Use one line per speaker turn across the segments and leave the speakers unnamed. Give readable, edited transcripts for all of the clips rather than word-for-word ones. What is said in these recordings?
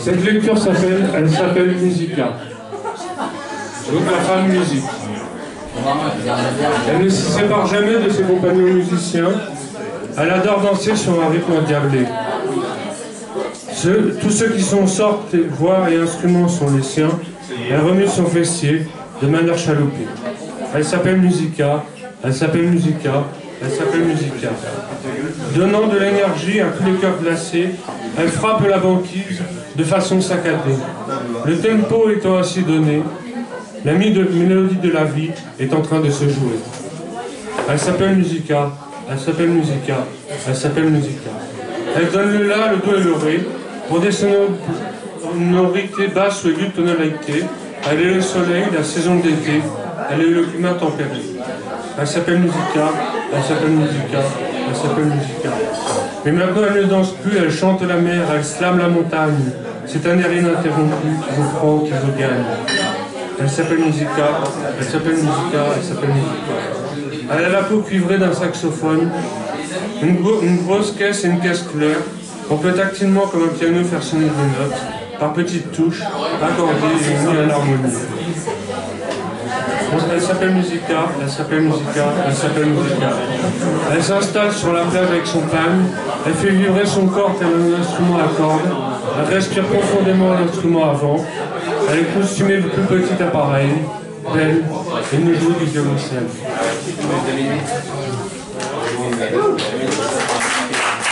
Cette lecture s'appelle Musica. Donc la femme musique. Elle ne se sépare jamais de ses compagnons musiciens. Elle adore danser sur un rythme endiablé. Tous ceux qui sont sortent, voix et instruments sont les siens. Elle remue son fessier de manière chaloupée. Elle s'appelle Musica, elle s'appelle Musica, elle s'appelle Musica. Donnant de l'énergie à tous les cœurs glacés, elle frappe la banquise de façon saccadée. Le tempo étant ainsi donné, la mélodie de la vie est en train de se jouer. Elle s'appelle Musica, elle s'appelle Musica, elle s'appelle Musica. Elle donne le la, le do et le ré pour des sonorités basses ou aiguës de tonalité. Elle est le soleil, la saison d'été, elle est le climat tempéré. Elle s'appelle Musica, elle s'appelle Musica, elle s'appelle Musica. Mais maintenant elle ne danse plus, elle chante la mer, elle slame la montagne. C'est un air ininterrompu qui vous prend, qui vous gagne. Elle s'appelle Musica, elle s'appelle Musica, elle s'appelle Musica. Elle a la peau cuivrée d'un saxophone, une grosse caisse et une caisse claire. On peut tactilement, comme un piano, faire sonner des notes, par petites touches, accordées et unies à l'harmonie. Elle s'appelle Musica, elle s'appelle Musica, elle s'appelle Musica. Elle s'installe sur la plage avec son pagne, elle fait vibrer son corps tel un instrument à cordes, elle respire profondément l'instrument avant, elle est costumée du plus petit appareil, belle, et nous joue du violoncelle.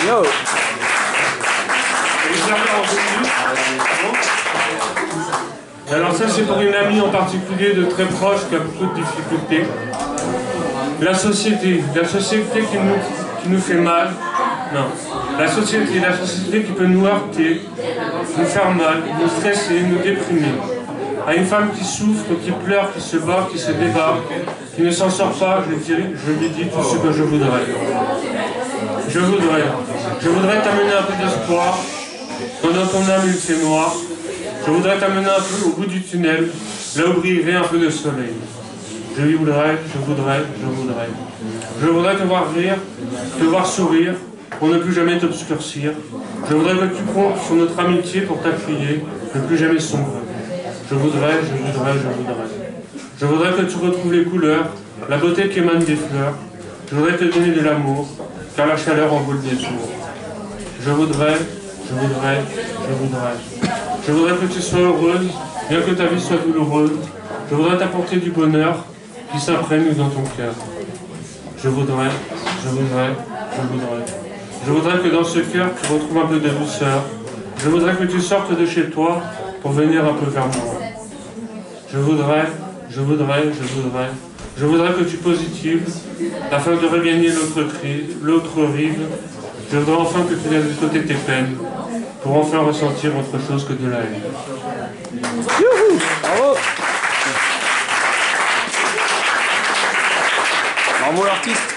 Yo.
Alors ça c'est pour une amie en particulier de très proche qui a beaucoup de difficultés. La société qui nous fait mal, non. La société qui peut nous heurter, nous faire mal, nous stresser, nous déprimer. À une femme qui souffre, qui pleure, qui se bat, qui se débat, qui ne s'en sort pas, je lui dis tout ce que je voudrais. Je voudrais t'amener un peu d'espoir, pendant ton âme il fait noir. Je voudrais t'amener un peu au bout du tunnel, là où brillerait un peu de soleil. Je voudrais. Je voudrais te voir rire, te voir sourire, pour ne plus jamais t'obscurcir. Je voudrais que tu comptes sur notre amitié pour t'appuyer, ne plus jamais sombrer. Je voudrais. Je voudrais que tu retrouves les couleurs, la beauté qui émane des fleurs. Je voudrais te donner de l'amour, car la chaleur envole des jours. Je voudrais. Je voudrais que tu sois heureuse, bien que ta vie soit douloureuse. Je voudrais t'apporter du bonheur qui s'imprègne dans ton cœur. Je voudrais. Je voudrais que dans ce cœur tu retrouves un peu de douceur. Je voudrais que tu sortes de chez toi pour venir un peu vers moi. Je voudrais. Je voudrais que tu positives afin de regagner l'autre rive. Je voudrais enfin que tu laisses de côté tes peines pour enfin ressentir autre chose que de la haine.
Youhou! Bravo! Bravo l'artiste!